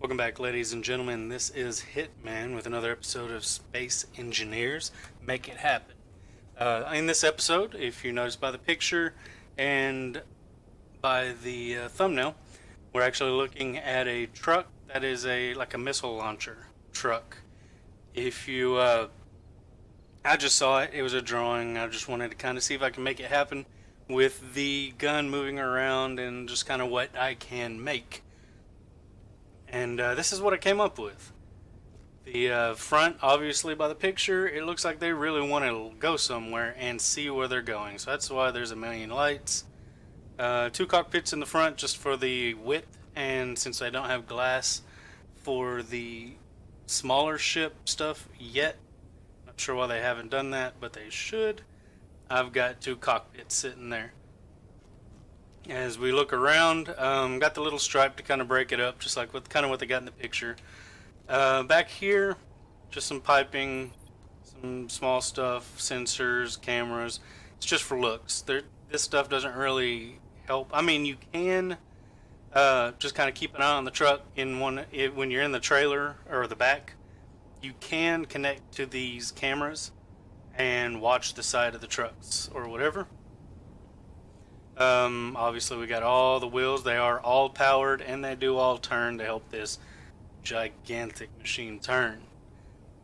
Welcome back, ladies and gentlemen. This is Hitman with another episode of Space Engineers Make It Happen. In this episode, if you notice by the picture and by the thumbnail, we're actually looking at a truck that is like a missile launcher truck. If you, I just saw it. It was a drawing. I just wanted to kind of see if I can make it happen with the gun moving around and just kind of what I can make. And this is what I came up with. The front, obviously by the picture, it looks like they really want to go somewhere and see where they're going. So that's why there's a million lights. Two cockpits in the front just for the width, and since I don't have glass for the smaller ship stuff yet, not sure why they haven't done that, but they should. I've got two cockpits sitting there. As we look around, got the little stripe to kind of break it up, just like what they got in the picture. Back here, just some piping, some small stuff, sensors, cameras. It's just for looks. This stuff doesn't really help. I mean, you can just kind of keep an eye on the truck when you're in the trailer or the back. You can connect to these cameras and watch the side of the trucks or whatever. Obviously we got all the wheels. They are all powered and they do all turn to help this gigantic machine turn.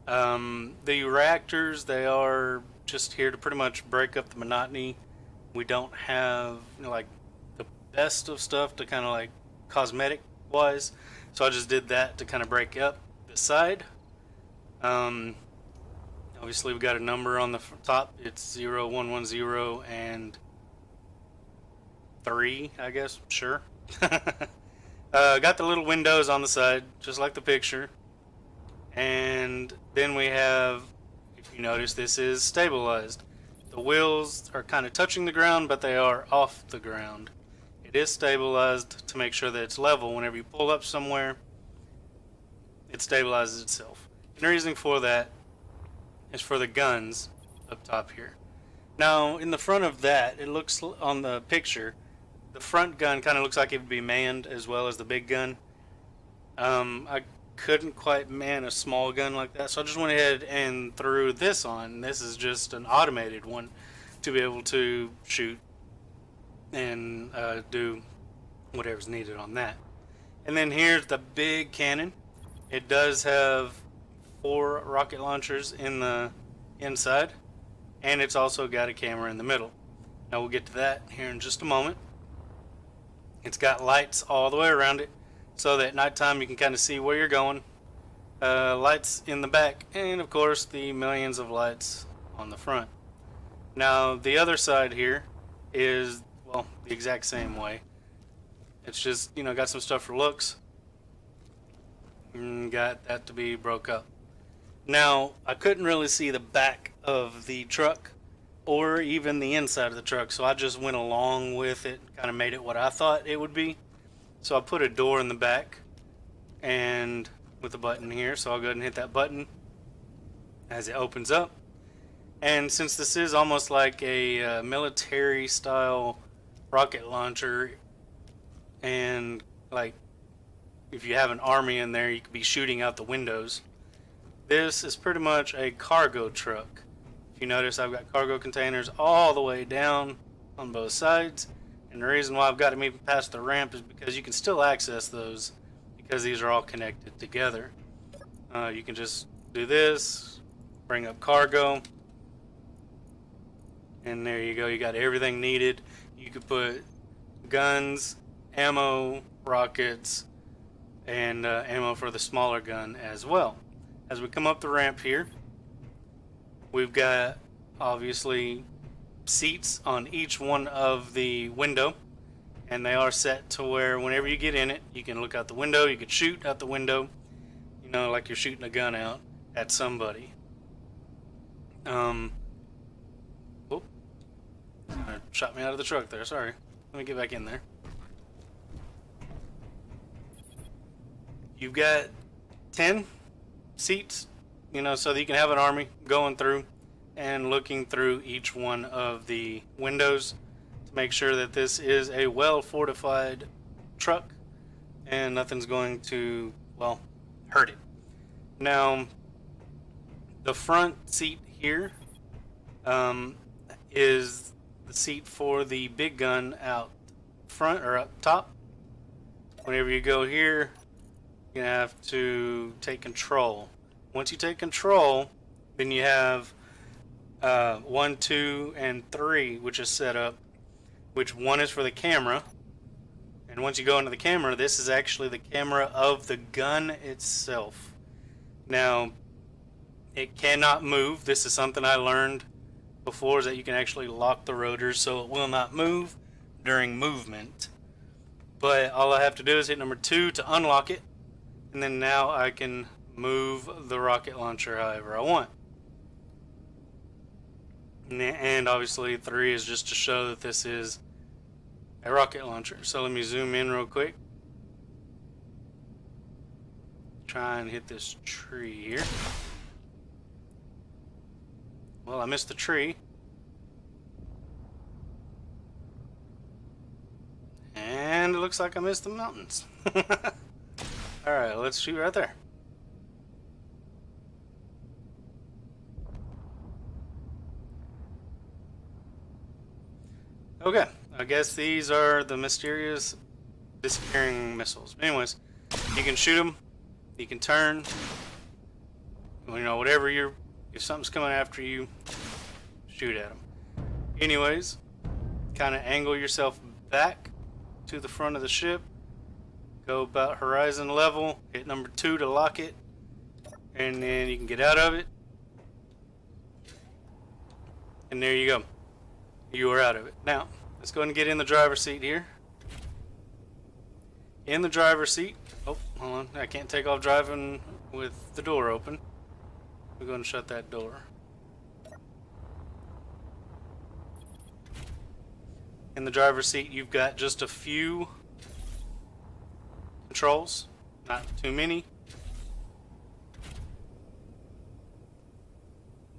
The reactors, they are just here to pretty much break up the monotony. We don't have like the best of stuff to kind of like cosmetic wise, so I just did that to kind of break up the side. Obviously we got a number on the top. It's 0110 and 3, I guess. Sure. Got the little windows on the side, just like the picture. And then we have, if you notice, this is stabilized. The wheels are kind of touching the ground, but they are off the ground. It is stabilized to make sure that it's level. Whenever you pull up somewhere, it stabilizes itself. And the reason for that is for the guns up top here. Now, in the front of that, it looks on the picture, the front gun kind of looks like it would be manned as well as the big gun. I couldn't quite man a small gun like that, so I just went ahead and threw this on. This is just an automated one to be able to shoot and do whatever's needed on that. And then here's the big cannon. It does have 4 rocket launchers in the inside, and it's also got a camera in the middle. Now we'll get to that here in just a moment. It's got lights all the way around it, so that at nighttime you can kind of see where you're going. Lights in the back, and of course the millions of lights on the front. Now the other side here is, well, the exact same way. It's just, got some stuff for looks. Got that to be broke up. Now, I couldn't really see the back of the truck or even the inside of the truck, so I just went along with it, kind of made it what I thought it would be. So I put a door in the back and with a button here, so I'll go ahead and hit that button as it opens up. And since this is almost like a military style rocket launcher, and like if you have an army in there, you could be shooting out the windows. This is pretty much a cargo truck. If you notice, I've got cargo containers all the way down on both sides. And the reason why I've got them even past the ramp is because you can still access those because these are all connected together. You can just do this, bring up cargo, and there you go. You got everything needed. You could put guns, ammo, rockets, and ammo for the smaller gun as well. As we come up the ramp here, we've got obviously seats on each one of the window, and they are set to where whenever you get in it, you can look out the window, you could shoot out the window, like you're shooting a gun out at somebody. Shot me out of the truck there, sorry. Let me get back in there. You've got 10 seats, so that you can have an army going through and looking through each one of the windows to make sure that this is a well fortified truck and nothing's going to well, hurt it. Now, the front seat here is the seat for the big gun out front or up top. Whenever you go here, you're gonna have to take control. Once you take control, then you have 1, 2, and 3, which is set up. Which 1 is for the camera, and once you go into the camera, this is actually the camera of the gun itself. Now, it cannot move. This is something I learned before, is that you can actually lock the rotors so it will not move during movement. But all I have to do is hit number 2 to unlock it, and then now I can move the rocket launcher however I want. And obviously 3 is just to show that this is a rocket launcher. So let me zoom in real quick. Try and hit this tree here. Well, I missed the tree. And it looks like I missed the mountains. Alright, let's shoot right there. Okay, I guess these are the mysterious disappearing missiles. Anyways, you can shoot them, you can turn, you know, whatever if something's coming after you, shoot at them. Anyways, kind of angle yourself back to the front of the ship, go about horizon level, hit number 2 to lock it, and then you can get out of it. And there you go. You are out of it. Now, let's go ahead and get in the driver's seat here. In the driver's seat, oh, hold on, I can't take off driving with the door open. We're going to shut that door. In the driver's seat, you've got just a few controls, not too many.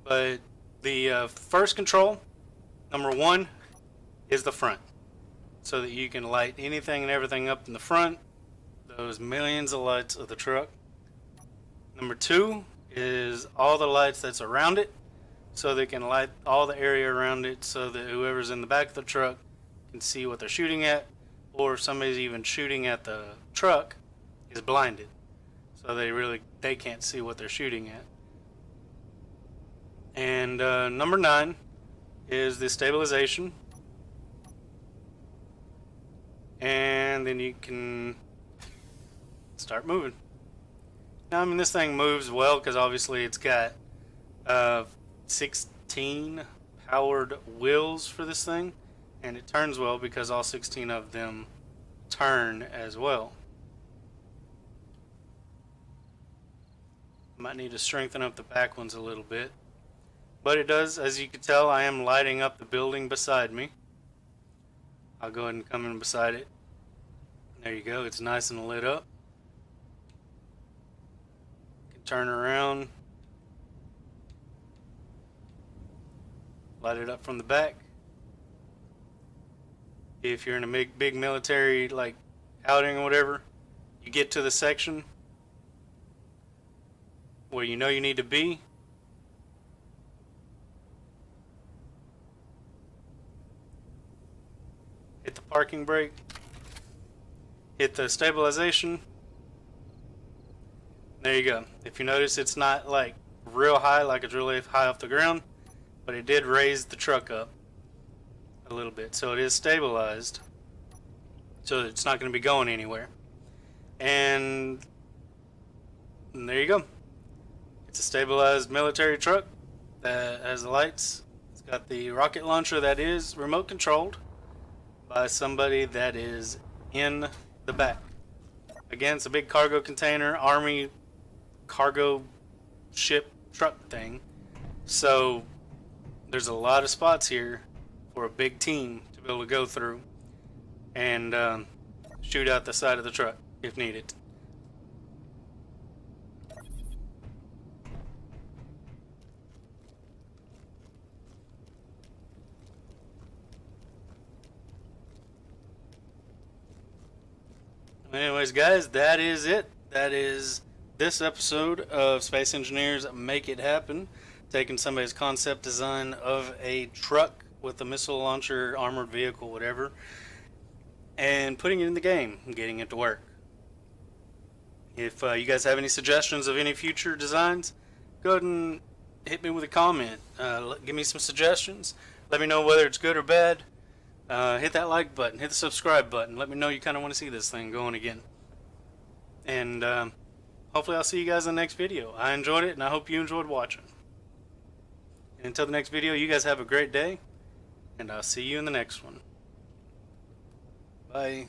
But the first control, number 1, is the front, so that you can light anything and everything up in the front, those millions of lights of the truck. Number 2 is all the lights that's around it, so they can light all the area around it, so that whoever's in the back of the truck can see what they're shooting at, or if somebody's even shooting at the truck, is blinded, so they can't see what they're shooting at. And number 9 is the stabilization, and then you can start moving. Now, I mean, this thing moves well because obviously it's got 16 powered wheels for this thing, and it turns well because all 16 of them turn as well. Might need to strengthen up the back ones a little bit. But it does, as you can tell, I am lighting up the building beside me. I'll go ahead and come in beside it. There you go, it's nice and lit up. You can turn around. Light it up from the back. If you're in a big military like outing or whatever, you get to the section where you know you need to be. Hit the parking brake. Hit the stabilization. There you go. If you notice, it's not like real high, like it's really high off the ground, but it did raise the truck up a little bit, so it is stabilized, so it's not going to be going anywhere. And there you go. It's a stabilized military truck that has the lights. It's got the rocket launcher that is remote controlled by somebody that is in the back. Again, it's a big cargo container, army cargo ship truck thing. So there's a lot of spots here for a big team to be able to go through and shoot out the side of the truck if needed. Anyways, guys, that is it. that is this episode of Space Engineers Make It Happen, taking somebody's concept design of a truck with a missile launcher, armored vehicle, whatever, and putting it in the game and getting it to work. If you guys have any suggestions of any future designs, go ahead and hit me with a comment. Give me some suggestions. Let me know whether it's good or bad. Hit that like button. Hit the subscribe button. Let me know you kind of want to see this thing going again. And hopefully I'll see you guys in the next video. I enjoyed it, and I hope you enjoyed watching. And until the next video, you guys have a great day, and I'll see you in the next one. Bye.